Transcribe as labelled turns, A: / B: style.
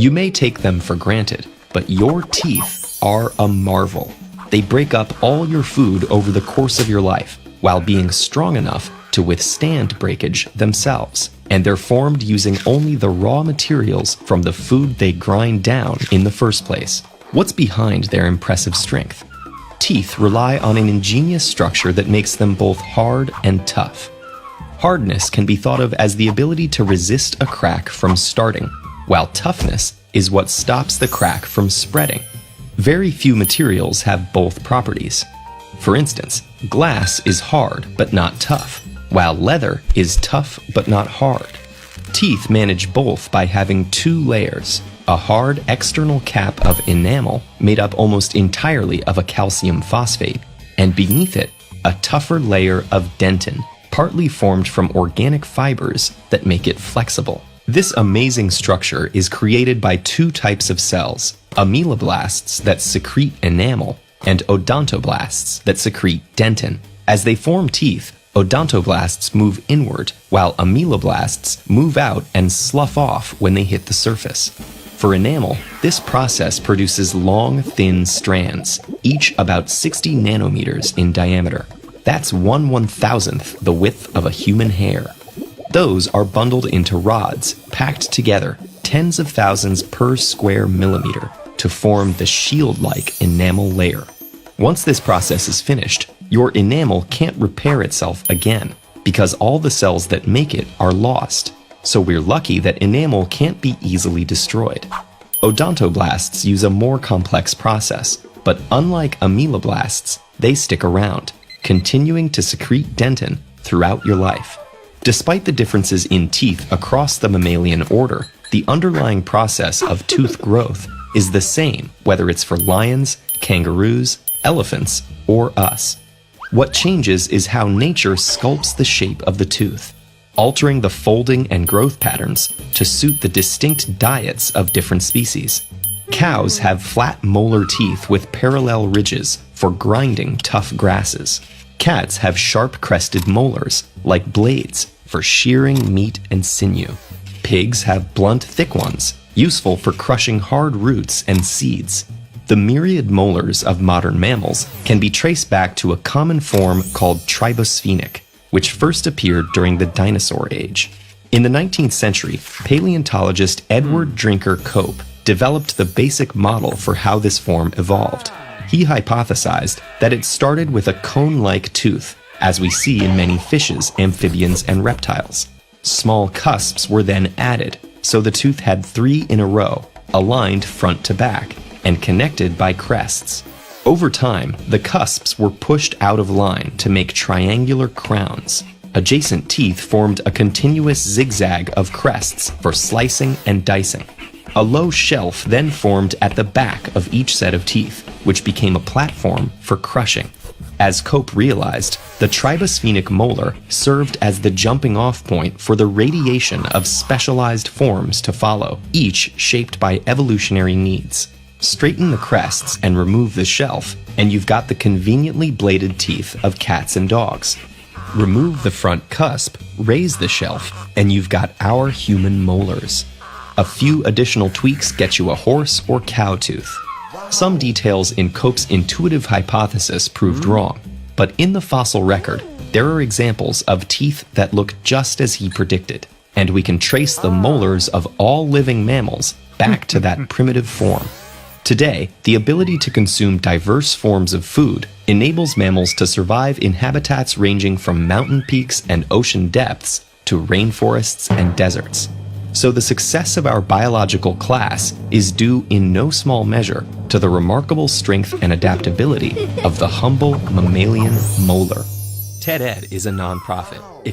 A: You may take them for granted, but your teeth are a marvel. They break up all your food over the course of your life, while being strong enough to withstand breakage themselves. And they're formed using only the raw materials from the food they grind down in the first place. What's behind their impressive strength? Teeth rely on an ingenious structure that makes them both hard and tough. Hardness can be thought of as the ability to resist a crack from starting, while toughness is what stops the crack from spreading. Very few materials have both properties. For instance, glass is hard but not tough, while leather is tough but not hard. Teeth manage both by having two layers: a hard external cap of enamel made up almost entirely of a calcium phosphate, and beneath it, a tougher layer of dentin, partly formed from organic fibers that make it flexible. This amazing structure is created by two types of cells: ameloblasts that secrete enamel and odontoblasts that secrete dentin. As they form teeth, odontoblasts move inward, while ameloblasts move out and slough off when they hit the surface. For enamel, this process produces long, thin strands, each about 60 nanometers in diameter. That's 1/1000th the width of a human hair. Those are bundled into rods, packed together, tens of thousands per square millimeter, to form the shield-like enamel layer. Once this process is finished, your enamel can't repair itself again, because all the cells that make it are lost. So we're lucky that enamel can't be easily destroyed. Odontoblasts use a more complex process, but unlike ameloblasts, they stick around, continuing to secrete dentin throughout your life. Despite the differences in teeth across the mammalian order, the underlying process of tooth growth is the same whether it's for lions, kangaroos, elephants, or us. What changes is how nature sculpts the shape of the tooth, altering the folding and growth patterns to suit the distinct diets of different species. Cows have flat molar teeth with parallel ridges for grinding tough grasses. Cats have sharp-crested molars, like blades, for shearing meat and sinew. Pigs have blunt, thick ones, useful for crushing hard roots and seeds. The myriad molars of modern mammals can be traced back to a common form called tribosphenic, which first appeared during the dinosaur age. In the 19th century, paleontologist Edward Drinker Cope developed the basic model for how this form evolved. He hypothesized that it started with a cone-like tooth, as we see in many fishes, amphibians, and reptiles. Small cusps were then added, so the tooth had 3 in a row, aligned front to back, and connected by crests. Over time, the cusps were pushed out of line to make triangular crowns. Adjacent teeth formed a continuous zigzag of crests for slicing and dicing. A low shelf then formed at the back of each set of teeth, which became a platform for crushing. As Cope realized, the tribosphenic molar served as the jumping-off point for the radiation of specialized forms to follow, each shaped by evolutionary needs. Straighten the crests and remove the shelf, and you've got the conveniently bladed teeth of cats and dogs. Remove the front cusp, raise the shelf, and you've got our human molars. A few additional tweaks get you a horse or cow tooth. Some details in Cope's intuitive hypothesis proved wrong, but in the fossil record, there are examples of teeth that look just as he predicted, and we can trace the molars of all living mammals back to that primitive form. Today, the ability to consume diverse forms of food enables mammals to survive in habitats ranging from mountain peaks and ocean depths to rainforests and deserts. So the success of our biological class is due in no small measure to the remarkable strength and adaptability of the humble mammalian molar. TED-Ed is a nonprofit.